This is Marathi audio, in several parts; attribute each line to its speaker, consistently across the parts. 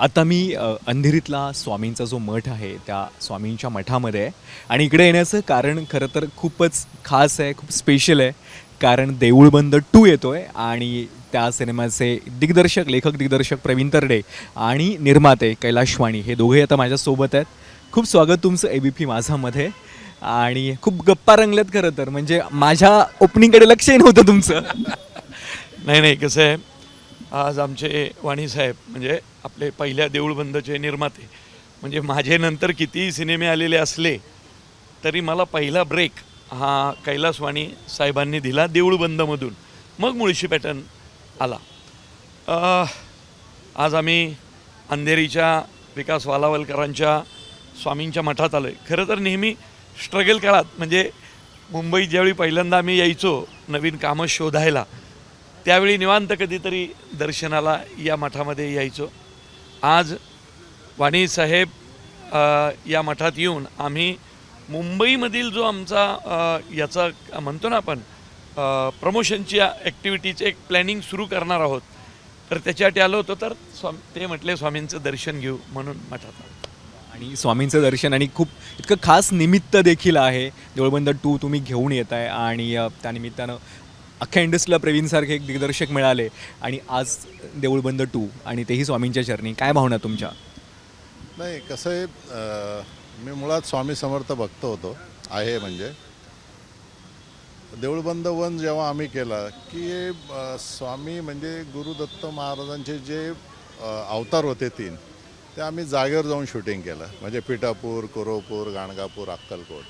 Speaker 1: आता मी अंधेरीतला स्वामींचा जो मठ आहे त्या स्वामींच्या मठामध्ये आहे आणि इकडे येण्याचं कारण खरं तर खूपच खास आहे, खूप स्पेशल आहे. कारण देऊळ बंद 2 येतो आहे आणि त्या सिनेमाचे दिग्दर्शक, लेखक दिग्दर्शक प्रवीण तरडे आणि निर्माते कैलाश वाणी हे दोघेही आता माझ्यासोबत आहेत. खूप स्वागत तुमचं ABP माझामध्ये आणि खूप गप्पा रंगल्यात खरं तर. म्हणजे माझ्या ओपनिंगकडे लक्षही नव्हतं तुमचं.
Speaker 2: नाही नाही, कसं आहे, आज आमचे वाणीसाहेब म्हणजे आपले पहिल्या देऊळबंदचे निर्माते, म्हणजे माझे नंतर कितीही सिनेमे आलेले असले तरी मला पहिला ब्रेक हा कैलास वाणी साहेबांनी दिला देऊळबंदमधून, मग मुळशी पॅटर्न आला. आज आम्ही अंधेरीच्या विकास वालावलकरांच्या स्वामींच्या मठात आलो आहे. खरं तर नेहमी स्ट्रगल काळात, म्हणजे मुंबईत ज्यावेळी पहिल्यांदा आम्ही यायचो नवीन कामं शोधायला, त्यावेळी निवांत कधीतरी दर्शनाला या मठामध्ये यायचो. आज वाणीसाहेब या मठात येऊन आम्ही मुंबईमधील जो आमचा याचा म्हणतो ना आपण प्रमोशनची ॲक्टिव्हिटीचे एक प्लॅनिंग सुरू करणार आहोत. तर त्याच्यासाठी आलो होतो, तर ते म्हटले स्वामींचं दर्शन घेऊ म्हणून मठात आलो.
Speaker 1: आणि स्वामींचं दर्शन आणि खूप इतकं खास निमित्त देखील आहे. देऊळबंद 2 तुम्ही घेऊन येत आहे आणि त्यानिमित्तानं अख्ख्या इंडस्ट्रीला प्रवीणसारखे एक दिग्दर्शक मिळाले आणि आज देऊळबंद 2 आणि तेही स्वामींच्या चरणी. काय भावना तुमच्या?
Speaker 3: नाही, कसं आहे, मी मुळात स्वामी समर्थ भक्त होतो आहे. म्हणजे देऊळबंद 1 जेव्हा आम्ही केला की स्वामी म्हणजे गुरुदत्त महाराजांचे जे अवतार होते 3, ते आम्ही जागेवर जाऊन शूटिंग केलं. म्हणजे पिठापूर, कोरोपूर, गाणगापूर, अक्कलकोट.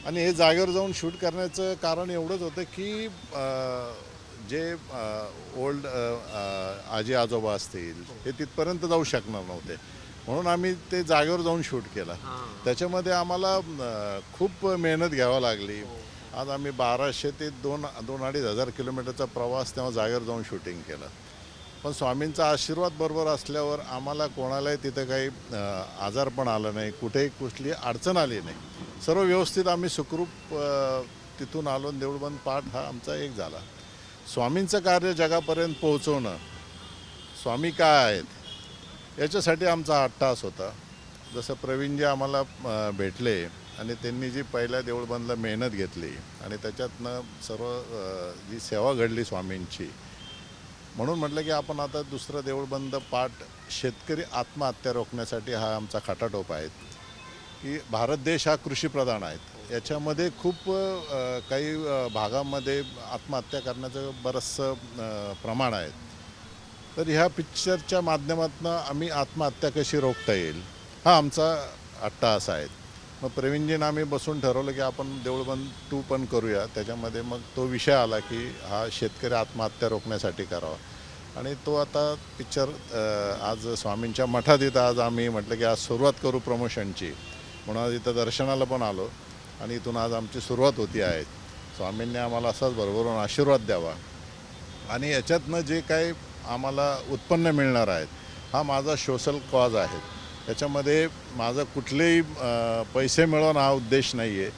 Speaker 3: आणि हे जागेवर जाऊन शूट करण्याचं कारण एवढंच होतं की जे ओल्ड आजी आजोबा असतील हे तिथपर्यंत जाऊ शकणार नव्हते, म्हणून आम्ही ते जागेवर जाऊन शूट केलं. त्याच्यामध्ये आम्हाला खूप मेहनत घ्यावी लागली. आज आम्ही 1200 ते 2-2,500 किलोमीटरचा प्रवास तेव्हा जागेवर जाऊन शूटिंग केलं. पण स्वामींचा आशीर्वाद बरोबर असल्यावर आम्हाला कोणालाही तिथं काही आजारपण आलं नाही, कुठेही कुठली अडचण आली नाही. सर्व व्यवस्थित आम्ही सुखरूप तिथून आलो. देऊळबंद पाठ हा आमचा एक झाला. स्वामींचं कार्य जगापर्यंत पोहोचवणं, स्वामी काय आहेत याच्यासाठी आमचा अट्टास होता. जसं प्रवीणजी आम्हाला भेटले आणि त्यांनी जी पहिल्या देऊळबंदला मेहनत घेतली आणि त्याच्यातनं सर्व जी सेवा घडली स्वामींची, म्हणून म्हटलं की आपण आता दुसरं देऊळबंद पाठ शेतकरी आत्महत्या रोखण्यासाठी हा आमचा खाटाटोप आहे. की भारत देश हा कृषीप्रधान आहे, याच्यामध्ये खूप काही भागामध्ये आत्महत्या करण्याचं बरंचसं प्रमाण आहे. तर ह्या पिक्चरच्या माध्यमातून आम्ही आत्महत्या कशी रोखता येईल हा आमचा अट्टाहास आहे. मग प्रवीणजींना आम्ही बसून ठरवलं की आपण देऊळबंद 2 पण करूया. त्याच्यामध्ये मग तो विषय आला की हा शेतकरी आत्महत्या रोखण्यासाठी करावा. आणि तो आता पिक्चर आज स्वामींच्या मठात इथं आज आम्ही म्हटलं की आज सुरुवात करू प्रमोशनची, म्हणून आज इथं दर्शनाला पण आलो आणि इथून आज आमची सुरुवात होती आहे. स्वामींनी आम्हाला असाच भरभरून आशीर्वाद द्यावा आणि याच्यातनं जे काही आम्हाला उत्पन्न मिळणार आहेत हा माझा सोशल कॉज आहे. याच्यामध्ये माझं कुठलेही पैसे मिळवणं हा उद्देश नाही आहे.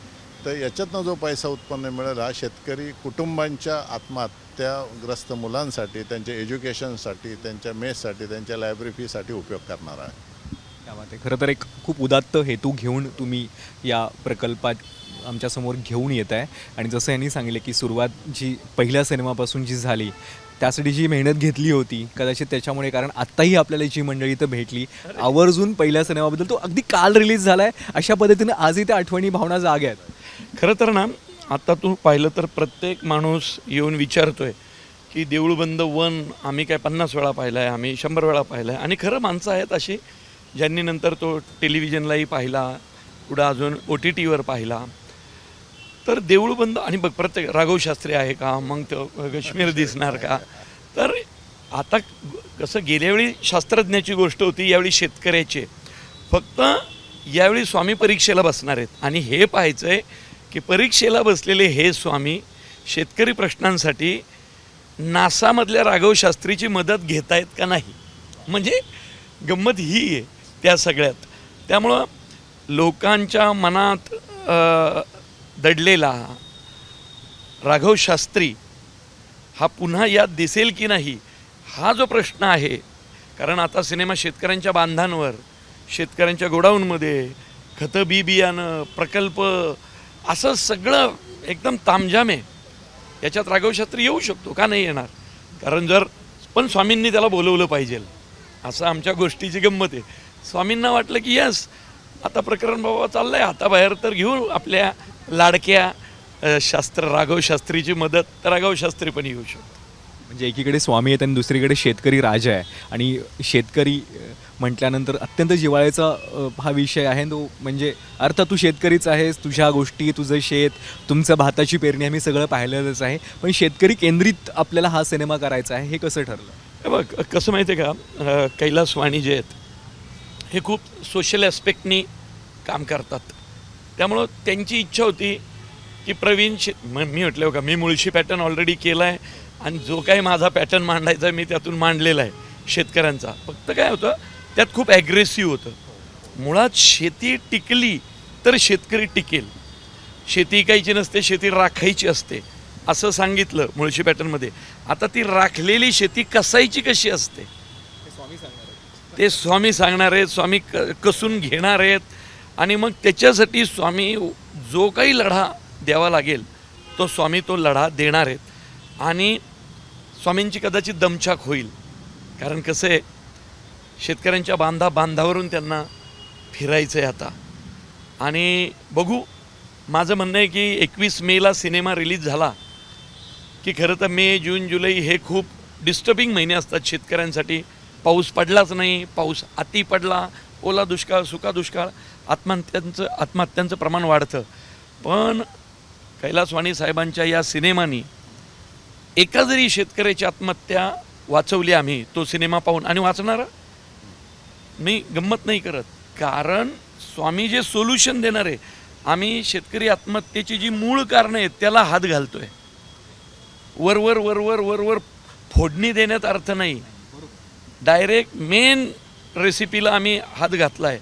Speaker 3: तर याच्यातनं जो पैसा उत्पन्न मिळेल हा शेतकरी कुटुंबांच्या आत्महत्याग्रस्त मुलांसाठी, त्यांच्या एज्युकेशनसाठी, त्यांच्या मेससाठी, त्यांच्या लायब्ररी फीसाठी उपयोग करणार आहे.
Speaker 1: त्यामध्ये खरं तर एक खूप उदात्त हेतू घेऊन तुम्ही या प्रकल्पात आमच्यासमोर घेऊन येत आहे. आणि जसं यांनी सांगितलं की सुरुवात जी पहिल्या सिनेमापासून जी झाली त्यासाठी जी मेहनत घेतली होती, कदाचित त्याच्यामुळे, कारण आत्ताही आपल्याला जी मंडळी इथं भेटली आवर्जून पहिल्या सिनेमाबद्दल, तो अगदी काल रिलीज झाला आहे, अशा पद्धतीने आजही त्या आठवणी भावना जाग्या आहेत.
Speaker 2: खरं तर ना, आता तू पाहिलं तर प्रत्येक माणूस येऊन विचारतोय की देऊळबंद 1 आम्ही काय 50 वेळा पाहिला आहे, आम्ही 100 वेळा पाहिला आहे. आणि खरं माणसं आहेत अशी ज्यांनी नंतर तो टेलिव्हिजनलाही पाहिला, पुढं अजून OTTवर पाहिला. तर देऊळबंद आणि बघ, प्रत्येक राघव शास्त्री आहे का, मग तो काश्मीर दिसणार का. तर आता कसं, गेल्यावेळी शास्त्रज्ञाची गोष्ट होती, यावेळी शेतकऱ्याची. फक्त यावेळी स्वामी परीक्षेला बसणार आहेत आणि हे पाहायचं आहे की परीक्षेला बसलेले हे स्वामी शेतकरी प्रश्नांसाठी नासामधल्या राघव शास्त्रीची मदत घेत आहेत का नाही. म्हणजे गंमत ही आहे त्या सगळ्यात. त्यामुळं लोकांच्या मनात दडलेला राघव शास्त्री हा पुन्हा यात दिसेल की नाही, हा जो प्रश्न आहे कारण आता सिनेमा शेतकऱ्यांच्या बांधांवर, शेतकऱ्यांच्या गोडाऊनमध्ये खतं बी बियाणं प्रकल्प असं सगळं एकदम तामझाम आहे. याच्यात राघव शास्त्री येऊ शकतो, का नाही येणार? कारण जर पण स्वामींनी त्याला बोलवलं पाहिजे असं आमच्या गोष्टीची गंमत आहे. स्वामींना वाटलं की यस आता प्रकरण बाबा चाललंय हाताबाहेर, तर घेऊ आपल्या लाडक्या शास्त्र राघव शास्त्रीची मदत, तर राघव शास्त्री पण येऊ शकतो.
Speaker 1: म्हणजे एकीकडे स्वामी आहेत आणि दुसरीकडे शेतकरी राजा आहे. आणि शेतकरी म्हटल्यानंतर अत्यंत जिव्हाळ्याचा हा विषय आहे तो. म्हणजे अर्थात तू शेतकरीच आहेस, तुझ्या गोष्टी, तुझं शेत, तुमचं भाताची पेरणी आम्ही सगळं पाहिलेलंच आहे. पण शेतकरी केंद्रित आपल्याला हा सिनेमा करायचा आहे, हे कसं ठरलं?
Speaker 2: हे बघ कसं माहिती आहे का, कैलास वाणी जे आहेत हे खूप सोशल ॲस्पेक्टनी काम करतात. त्यामुळं त्यांची इच्छा होती की प्रवीण मी म्हटलं का मी मुळशी पॅटर्न ऑलरेडी केला आहे आणि जो काही माझा पॅटर्न मांडायचा आहे मी त्यातून मांडलेला आहे शेतकऱ्यांचा. फक्त काय होतं त्यात खूप ॲग्रेसिव्ह होतं. मुळात शेती टिकली तर शेतकरी टिकेल. शेती इकायची नसते, शेती राखायची असते असं सांगितलं मुळशी पॅटर्नमध्ये. आता ती राखलेली शेती कसायची कशी असते ते स्वामी सांगणार आहेत, स्वामी कसून घेणार आहेत. आणि मग त्याच्यासाठी स्वामी जो काही लढा द्यावा लागेल तो स्वामी तो लढा देणार आहेत. आणि स्वामींची कदाचित दमछाक होईल. कारण कसं आहे शेतकऱ्यांच्या बांधावरून त्यांना फिरायचं आहे आता. आणि बघू, माझं म्हणणं आहे की 21 मेला सिनेमा रिलीज झाला की खरं तर मे, जून, जुलै हे खूप डिस्टर्बिंग महिने असतात शेतकऱ्यांसाठी. पाऊस पडलाच नाही, पाऊस अति पडला, ओला दुष्काळ, सुका दुष्काळ, आत्महत्यांचं प्रमाण वाढतं. पण कैलास वाणी साहेबांच्या या सिनेमानी एका जरी शेतकऱ्याची आत्महत्या वाचवली आम्ही तो सिनेमा पाहून, आणि वाचणार मी गंमत नाही करत, कारण स्वामी जे सोल्युशन देणार आहे, आम्ही शेतकरी आत्महत्येची जी मूळ कारणं आहेत त्याला हात घालतोय. वर फोडणी देण्यात अर्थ नाही, डायरेक्ट मेन रेसिपीला आम्ही हात घातला आहे.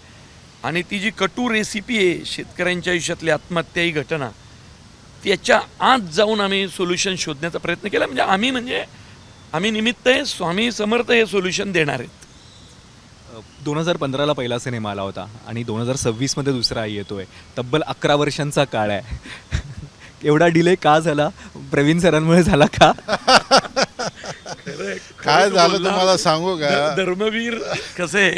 Speaker 2: आणि ती जी कटू रेसिपी आहे शेतकऱ्यांच्या आयुष्यातली आत्महत्या ही घटना, त्याच्या आत जाऊन आम्ही सोल्युशन शोधण्याचा प्रयत्न केला. म्हणजे आम्ही निमित्त आहे, स्वामी समर्थ हे सोल्युशन देणार आहेत.
Speaker 1: 2015ला पहिला सिनेमा आला होता आणि 2026मध्ये दुसरा येतोय. तब्बल 11 वर्षांचा काळ आहे. एवढा डिले का झाला? प्रवीण सरांमुळे झाला का?
Speaker 3: काय झालं तुम्हाला सांगू का?
Speaker 2: धर्मवीर कसे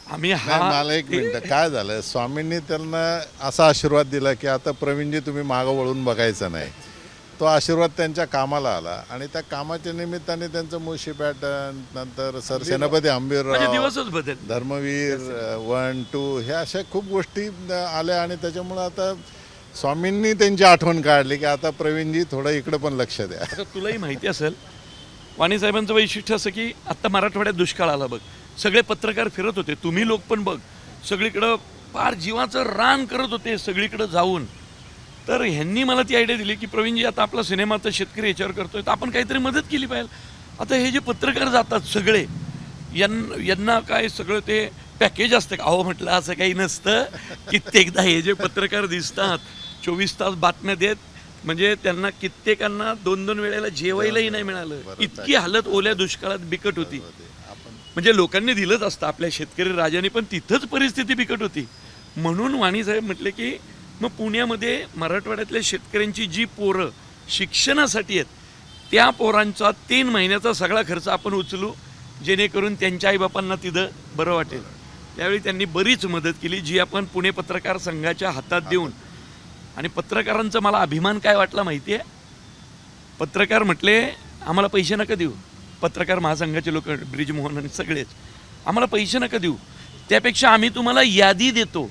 Speaker 2: आम्ही
Speaker 3: मला एक मिनिट, काय झालं स्वामींनी त्यांना असा आशीर्वाद दिला की आता प्रवीणजी तुम्ही मागं वळून बघायचं नाही. तो आशीर्वाद त्यांच्या कामाला आला आणि त्या कामाच्या निमित्ताने त्यांचं मुळशी पॅटर्न, नंतर सरसेनापती आंबीरराव,
Speaker 2: दिवसच बदल,
Speaker 3: धर्मवीर 1, 2 ह्या अशा खूप गोष्टी आल्या. आणि त्याच्यामुळं आता स्वामींनी त्यांची आठवण काढली की आता प्रवीणजी थोडं इकडं पण लक्ष द्या.
Speaker 2: आता तुलाही माहिती असेल वाणी साहेबांचं वैशिष्ट्य असं की आत्ता मराठवाड्यात दुष्काळ आला बघ, सगळे पत्रकार फिरत होते, तुम्ही लोक पण बघ सगळीकडं फार जीवाचं रान करत होते सगळीकडं जाऊन. तर ह्यांनी मला ती आयडिया दिली की प्रवीणजी आता आपला सिनेमा तर शेतकरी याच्यावर करतोय तर आपण काहीतरी मदत केली पाहिजे. आता हे जे पत्रकार जातात सगळे यांना काय सगळं ते पॅकेज असतं का? अहो म्हटलं असं काही नसतं. कित्येकदा हे जे पत्रकार दिसतात 24 तास बातम्या देत, म्हणजे त्यांना कित्येकांना 2-2 वेळेला जेवायलाही नाही मिळालं. इतकी हालत ओल्या दुष्काळात बिकट होती. म्हणजे लोकांनी दिलंच असतं, आपल्या शेतकरी राजाने पण तिथंच परिस्थिती बिकट होती. म्हणून वाणी साहेब म्हटले की मग पुण्यामध्ये मराठवाड्यातल्या शेतकऱ्यांची जी पोरं शिक्षणासाठी आहेत त्या पोरांचा 3 महिन्याचा सगळा खर्च आपण उचलू, जेणेकरून त्यांच्या आईबापांना तिथं बरं वाटेल. त्यावेळी त्यांनी बरीच मदत केली जी आपण पुणे पत्रकार संघाच्या हातात देऊन. आणि पत्रकारांचा मला अभिमान काय वाटला माहिती आहे? पत्रकार म्हटले आम्हाला पैसे नका देऊ, पत्रकार महासंघाचे लोक ब्रिजमोहन आणि सगळेच, आम्हाला पैसे नका देऊ, त्यापेक्षा आम्ही तुम्हाला यादी देतो,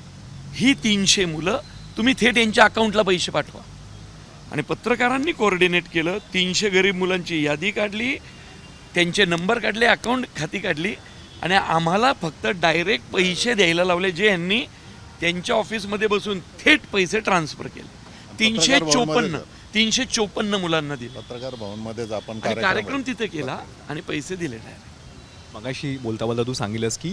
Speaker 2: ही 300 मुलं तुम्ही थेट यांच्या अकाउंटला पैसे पाठवा. आणि पत्रकारांनी कोऑर्डिनेट केलं, 300 गरीब मुलांची यादी काढली, त्यांचे नंबर काढले, अकाउंट खाती काढली आणि आम्हाला फक्त डायरेक्ट पैसे द्यायला लावले, जे यांनी त्यांच्या ऑफिसमध्ये बसून थेट पैसे ट्रान्सफर केले. 354 मुलांना दिले.
Speaker 3: पत्रकार भवनमध्येच आपण
Speaker 2: कार्यक्रम तिथे केला आणि पैसे दिले डायरेक्ट.
Speaker 1: मगाशी बोलता बोलता तू सांगितलंस की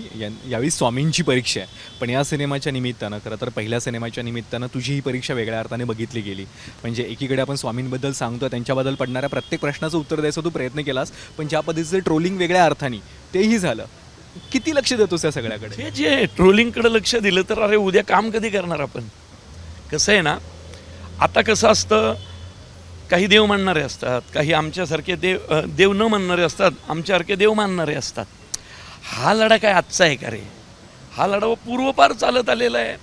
Speaker 1: यावेळी स्वामींची परीक्षा आहे, पण या सिनेमाच्या निमित्तानं, खरं तर पहिल्या सिनेमाच्या निमित्तानं तुझी ही परीक्षा वेगळ्या अर्थाने बघितली गेली. म्हणजे एकीकडे आपण स्वामींबद्दल सांगतो, त्यांच्याबद्दल पडणाऱ्या प्रत्येक प्रश्नाचं उत्तर द्यायचा तू प्रयत्न केलास, पण ज्या पद्धतीचं ट्रोलिंग वेगळ्या अर्थाने तेही झालं. किती लक्ष देतोस या सगळ्याकडे?
Speaker 2: हे जे ट्रोलिंगकडे लक्ष दिलं तर अरे उद्या काम कधी करणार आपण? कसं आहे ना, आता कसं असतं, काही देव मानणारे असतात, काही आमच्यासारखे देव न मानणारे असतात, आमच्यासारखे देव मानणारे असतात. हा लढा काय आजचा आहे का रे? हा लढा पूर्वपार चालत आलेला आहे.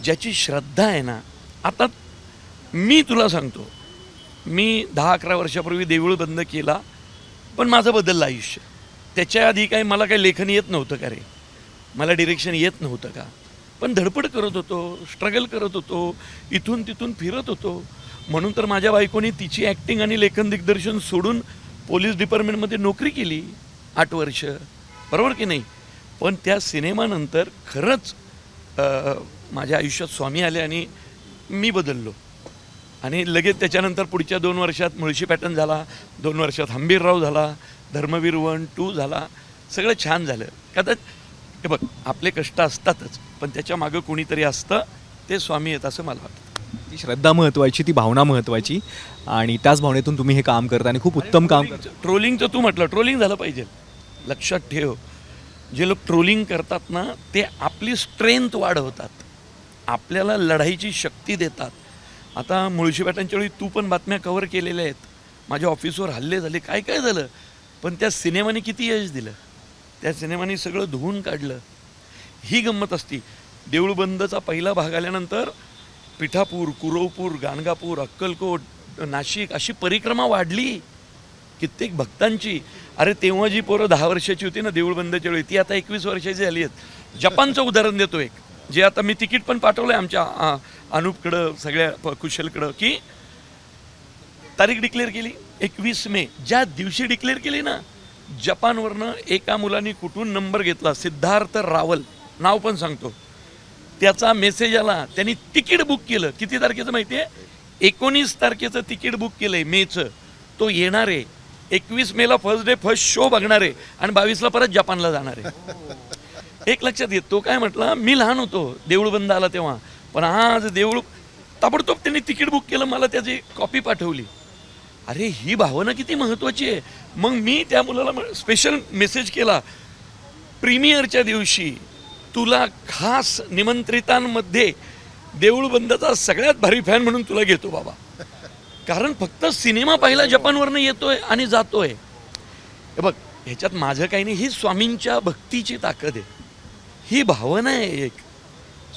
Speaker 2: ज्याची श्रद्धा आहे ना, आता मी तुला सांगतो, मी 10-11 वर्षापूर्वी देऊळ बंद केला, पण माझं बदललं आयुष्य. त्याच्या आधी काही मला काही लेखन येत नव्हतं का रे? मला डिरेक्शन येत नव्हतं का? पण धडपड करत होतो, स्ट्रगल करत होतो, इथून तिथून फिरत होतो. म्हणून तर माझ्या बायकोने तिची ॲक्टिंग आणि लेखन दिग्दर्शन सोडून पोलीस डिपार्टमेंटमध्ये नोकरी केली 8 वर्ष, बरोबर की नाही? पण त्या सिनेमानंतर खरंच माझ्या आयुष्यात स्वामी आले आणि मी बदललो. आणि लगेच त्याच्यानंतर पुढच्या 2 वर्षात मुळशी पॅटर्न झाला, 2 वर्षात हंबीरराव झाला, धर्मवीर 1, 2 झाला, सगळं छान झालं. हे बघ, आपले कष्ट असतातच, पण त्याच्या मागं कोणीतरी असतं, ते स्वामी आहेत असं मला वाटतं.
Speaker 1: ती श्रद्धा महत्त्वाची, ती भावना महत्त्वाची, आणि त्याच भावनेतून तुम्ही हे काम करता आणि खूप उत्तम काम करता.
Speaker 2: ट्रोलिंगचं तू म्हटलं, ट्रोलिंग झालं पाहिजे. लक्षात ठेव, जे लोक ट्रोलिंग करतात ना, ते आपली स्ट्रेंथ वाढवतात, आपल्याला लढाईची शक्ती देतात. आता मुळशी पॅटर्नच्या वेळी तू पण बातम्या कव्हर केलेल्या आहेत, माझ्या ऑफिसवर हल्ले झाले, काय काय झालं, पण त्या सिनेमाने किती यश दिलं, त्या सिनेमाने सगळं धुवून काढलं. ही गंमत असती. देऊळ बंदचा पहिला भाग आल्यानंतर पिठापूर, कुरवपूर, गाणगापूर, अक्कलकोट, नाशिक अशी परिक्रमा वाढली कित्येक भक्तांची. अरे तेव्हा जी पोरं 10 वर्षाची होती ना देऊळ बंदच्या वेळी, ती आता 21 वर्षाची झाली आहेत. जपानचं उदाहरण देतो एक, जे आता मी तिकीट पण पाठवलं आहे आमच्या अनुपकडं, सगळ्या कुशलकडं, की तारीख डिक्लेअर केली 21 मे. ज्या दिवशी डिक्लेअर केली ना, जपानवरनं एका मुलाने कुठून नंबर घेतला, सिद्धार्थ रावल नाव पण सांगतो, त्याचा मेसेज आला, त्यांनी तिकीट बुक केलं. किती तारखेचं माहिती आहे? 19 तारखेचं तिकीट बुक केलं आहे मेचं. तो येणार आहे 21 मेला, फर्स्ट डे फर्स्ट शो बघणार आहे, आणि 22ला परत जपानला जाणार आहे. एक लक्षात येत, तो काय म्हटला, मी लहान होतो देऊळ बंद आला तेव्हा, पण आज देऊळ, ताबडतोब त्यांनी तिकीट बुक केलं, मला त्याची कॉपी पाठवली. अरे ही भावना किती महत्त्वाची आहे. मग मी त्या मुलाला स्पेशल मेसेज केला, प्रीमियरच्या दिवशी तुला खास निमंत्रितांमध्ये देऊळ बंदचा सगळ्यात भारी फॅन म्हणून तुला घेतो बाबा, कारण फक्त सिनेमा पाहिला जपानवरनं येतोय आणि जातोय. हे बघ, ह्याच्यात माझं काही नाही, ही स्वामींच्या भक्तीची ताकद आहे, ही भावना आहे एक.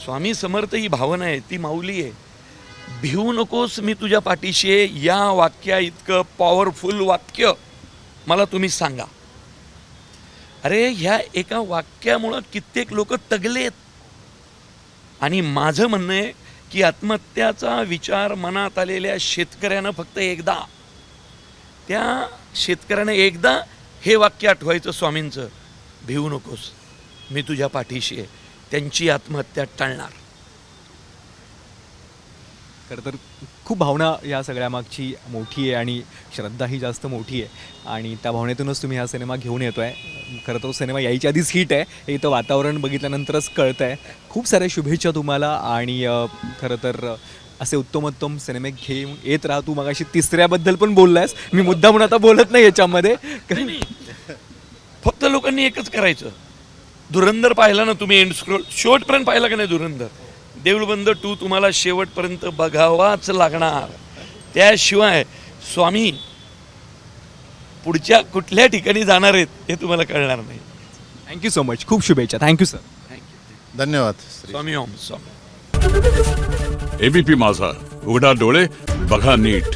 Speaker 2: स्वामी समर्थ ही भावना आहे, ती माऊली आहे. भिवू नकोस, मी तुझ्या पाठीशी आहे, या वाक्या इतकं पॉवरफुल वाक्य मला तुम्ही सांगा. अरे ह्या एका वाक्यामुळं कित्येक लोक तगलेत. आणि माझं म्हणणं आहे की आत्महत्याचा विचार मनात आलेल्या शेतकऱ्यानं फक्त एकदा, त्या शेतकऱ्यानं एकदा हे वाक्य आठवायचं स्वामींचं, भिवू नकोस, मी तुझ्या पाठीशी आहे, त्यांची आत्महत्या टाळणार.
Speaker 1: खरं तर खूप भावना या सगळ्यामागची मोठी आहे आणि श्रद्धा ही जास्त मोठी आहे, आणि त्या भावनेतूनच तुम्ही हा सिनेमा घेऊन येतो आहे. खरं तर सिनेमा यायच्या आधीच हिट आहे, हे इथं वातावरण बघितल्यानंतरच कळतं आहे. खूप साऱ्या शुभेच्छा तुम्हाला, आणि खरं तर असे उत्तमोत्तम सिनेमे घेऊन येत राहा. तू मगाशी 3ऱ्याबद्दल पण बोललायस, मी मुद्दा म्हणून आता बोलत नाही याच्यामध्ये.
Speaker 2: फक्त लोकांनी एकच करायचं, धुरंधर पाहिला ना तुम्ही, एंड स्क्रोल शेवटपर्यंत पाहिला का नाही धुरंधर, देऊळ बंद 2 तुम्हाला शेवटपर्यंत बघावाच लागणार. त्याशिवाय स्वामी पुढच्या कुठल्या ठिकाणी जाणार आहेत हे तुम्हाला कळणार नाही.
Speaker 1: थँक्यू सो मच, खूप शुभेच्छा. Thank you sir.
Speaker 2: थँक्यू.
Speaker 3: धन्यवाद.
Speaker 2: स्वामी ओम स्वामी.
Speaker 4: एबीपी माझा, उघडा डोळे बघा नीट.